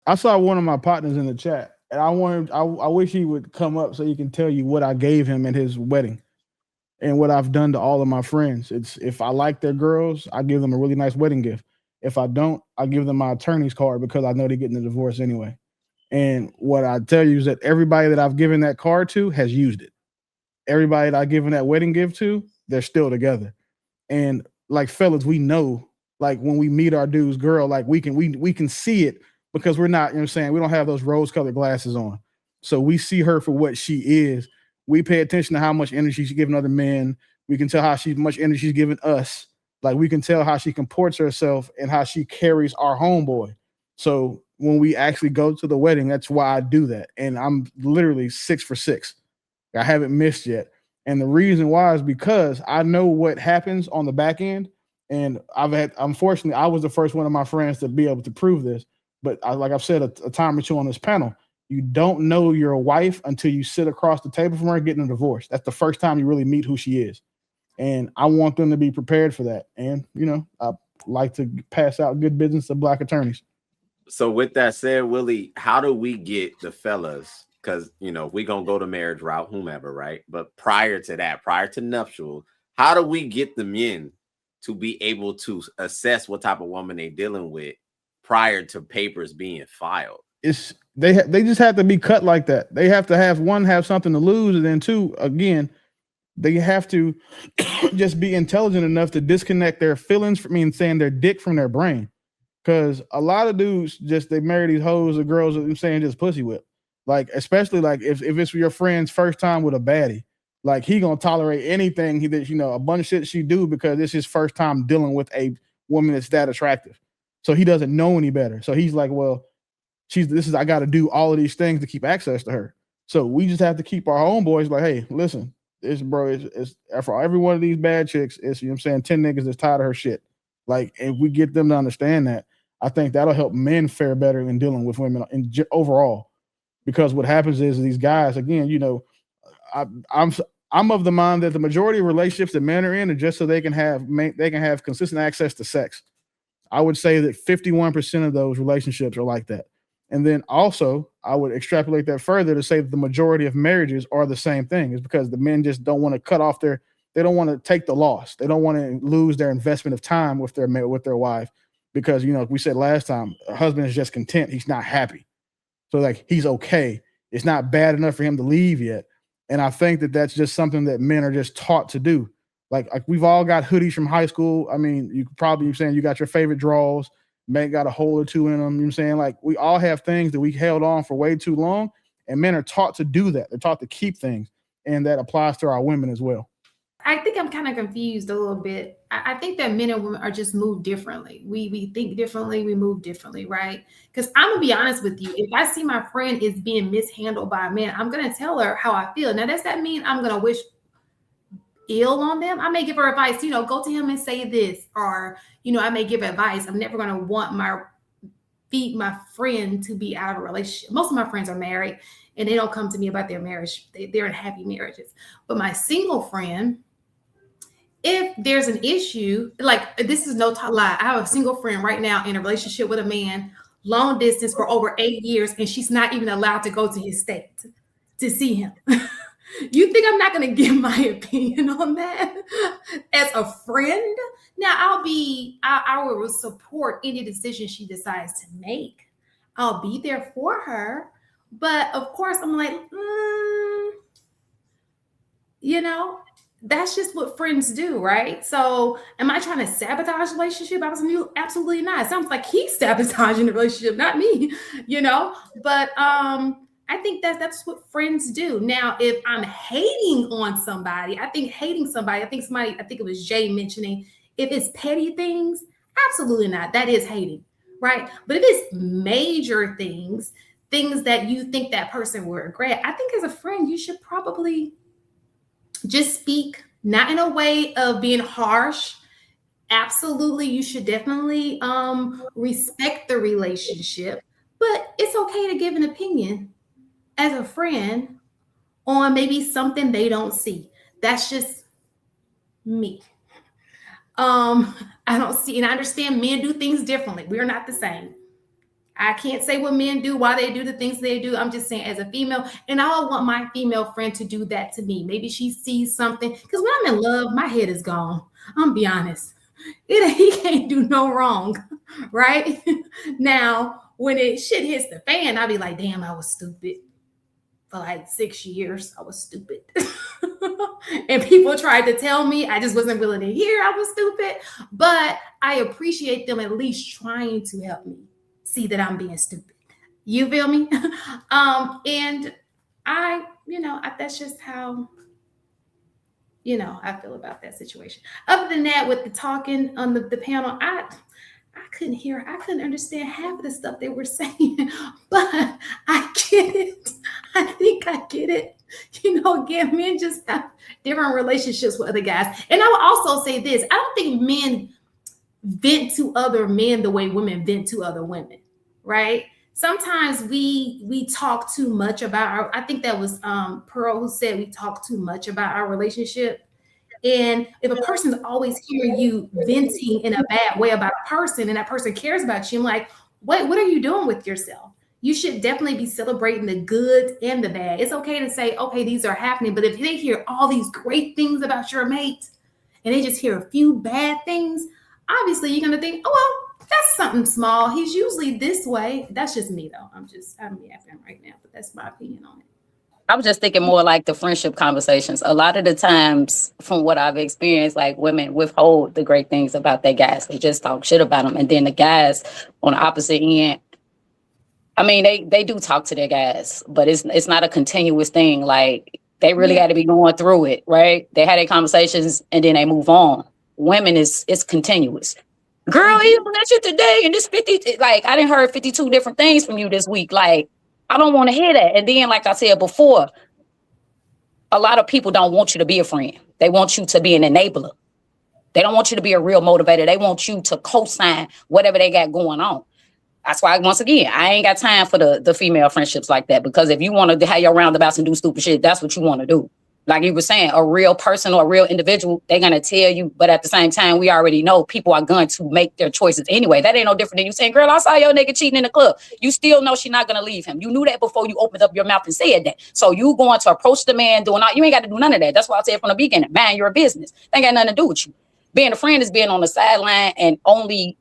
I saw one of my partners in the chat, and I wish he would come up so he can tell you what I gave him at his wedding and what I've done to all of my friends. It's if I like their girls, I give them a really nice wedding gift. If I don't, I give them my attorney's card because I know they're getting a divorce anyway. And what I tell you is that everybody that I've given that card to has used it. Everybody that I've given that wedding gift to, they're still together. And like fellas, we know like when we meet our dude's girl, like we can see it because we're not, you know what I'm saying, we don't have those rose colored glasses on. So we see her for what she is. We pay attention to how much energy she's giving other men. We can tell how much energy she's giving us. Like we can tell how she comports herself and how she carries our homeboy. So when we actually go to the wedding, that's why I do that. And I'm literally 6 for 6. I haven't missed yet. And the reason why is because I know what happens on the back end. And unfortunately, I was the first one of my friends to be able to prove this. But like I've said a time or two on this panel, you don't know your wife until you sit across the table from her getting a divorce. That's the first time you really meet who she is. And I want them to be prepared for that. And, I like to pass out good business to black attorneys. So with that said, Willie, how do we get the fellas? Because we're gonna go the marriage route, whomever, right? But prior to that, prior to nuptial, how do we get the men to be able to assess what type of woman they're dealing with prior to papers being filed? They just have to be cut like that. They have to have something to lose, and then two, again, they have to just be intelligent enough to disconnect their feelings from saying their dick from their brain. Because a lot of dudes they marry these hoes or girls that I'm saying just pussy whip. Like, especially like if it's your friend's first time with a baddie, like he gonna tolerate anything a bunch of shit she do because it's his first time dealing with a woman that's that attractive. So he doesn't know any better. So he's like, well, I gotta do all of these things to keep access to her. So we just have to keep our homeboys like, hey, listen, this bro is for every one of these bad chicks, it's 10 niggas that's tired of her shit. Like, if we get them to understand that, I think that'll help men fare better in dealing with women overall. Because what happens is these guys, again, I'm of the mind that the majority of relationships that men are in are just so they can have consistent access to sex. I would say that 51% of those relationships are like that. And then also, I would extrapolate that further to say that the majority of marriages are the same thing. Is because the men just don't want to they don't want to take the loss. They don't want to lose their investment of time with their wife because, we said last time, a husband is just content. He's not happy. So like, he's okay. It's not bad enough for him to leave yet. And I think that that's just something that men are just taught to do. Like we've all got hoodies from high school. I mean, you could probably be saying you got your favorite draws, may got a hole or two in them. You know what I'm saying? Like we all have things that we held on for way too long. And men are taught to do that. They're taught to keep things. And that applies to our women as well. I think I'm kind of confused a little bit. I think that men and women are just moved differently. We think differently, we move differently, right? Because I'm gonna be honest with you. If I see my friend is being mishandled by a man, I'm gonna tell her how I feel. Now, does that mean I'm gonna wish ill on them? I may give her advice, go to him and say this, or I may give advice. I'm never gonna want my friend to be out of a relationship. Most of my friends are married and they don't come to me about their marriage. They're in happy marriages. But my single friend, if there's an issue, like this is no lie, I have a single friend right now in a relationship with a man, long distance for over 8 years, and she's not even allowed to go to his state to see him. You think I'm not going to give my opinion on that as a friend? Now I will support any decision she decides to make. I'll be there for her, but of course I'm like, that's just what friends do, right? So am I trying to sabotage the relationship? Absolutely not. It sounds like he's sabotaging the relationship, not me, but I think that's what friends do. Now, if I'm hating on somebody, I think it was Jay mentioning, if it's petty things, absolutely not. That is hating, right? But if it's major things that you think that person will regret, I think as a friend, you should probably just speak, not in a way of being harsh. Absolutely, you should definitely respect the relationship, but it's okay to give an opinion as a friend on maybe something they don't see. That's just me. I don't see, and I understand men do things differently. We're not the same. I can't say what men do, why they do the things they do. I'm just saying, as a female, and I would want my female friend to do that to me. Maybe she sees something, because when I'm in love, my head is gone. I'm be honest. He can't do no wrong, right? Now, when it shit hits the fan, I'll be like, damn, I was stupid. For like 6 years, I was stupid. And people tried to tell me, I just wasn't willing to hear I was stupid. But I appreciate them at least trying to help me see that I'm being stupid. You feel me? And that's just how, I feel about that situation. Other than that, with the talking on the panel, I couldn't hear, I couldn't understand half of the stuff they were saying, but I get it. I think I get it. Again, men just have different relationships with other guys. And I would also say this, I don't think men vent to other men the way women vent to other women, right? Sometimes we talk too much about I think that was Pearl who said we talk too much about our relationship. And if a person's always hearing you venting in a bad way about a person and that person cares about you, I'm like, wait, what are you doing with yourself? You should definitely be celebrating the good and the bad. It's okay to say, okay, these are happening. But if they hear all these great things about your mate and they just hear a few bad things, obviously you're going to think, oh, well, that's something small. He's usually this way. That's just me, though. I'm yapping right now, but that's my opinion on it. I was just thinking more like the friendship conversations. A lot of the times, from what I've experienced, like women withhold the great things about their guys. They just talk shit about them. And then the guys on the opposite end, I mean, they do talk to their guys, but it's not a continuous thing. Like, they really got to be going through it, right? They had their conversations and then they move on. Women, it's continuous. Girl, he on that shit today, and this 50, like, I done heard 52 different things from you this week. Like, I don't want to hear that. And then, like I said before, a lot of people don't want you to be a friend. They want you to be an enabler. They don't want you to be a real motivator. They want you to co-sign whatever they got going on. That's why, once again, I ain't got time for the female friendships like that. Because if you want to have your roundabouts and do stupid shit, that's what you want to do. Like you were saying, a real person or a real individual, they're going to tell you. But at the same time, we already know people are going to make their choices anyway. That ain't no different than you saying, girl, I saw your nigga cheating in the club. You still know she's not going to leave him. You knew that before you opened up your mouth and said that. So you going to approach the man doing all, you ain't got to do none of that. That's why I said from the beginning, mind your business. They ain't got nothing to do with you. Being a friend is being on the sideline and only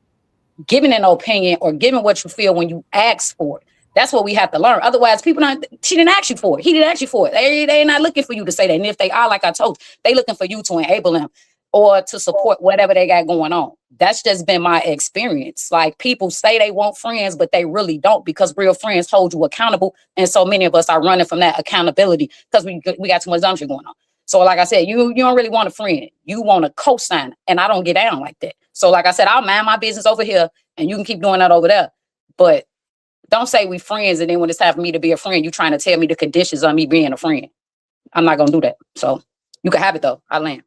giving an opinion or giving what you feel when you ask for it. That's what we have to learn. Otherwise, she didn't ask you for it. He didn't ask you for it. They're not looking for you to say that. And if they are, like I told you, they looking for you to enable them or to support whatever they got going on. That's just been my experience. Like, people say they want friends, but they really don't, because real friends hold you accountable. And so many of us are running from that accountability because we got too much dumb shit going on. So like I said, you don't really want a friend. You want a co-signer. And I don't get down like that. So like I said, I'll mind my business over here and you can keep doing that over there. But don't say we friends, and then when it's time for me to be a friend, you trying to tell me the conditions of me being a friend. I'm not going to do that. So you can have it, though. I land.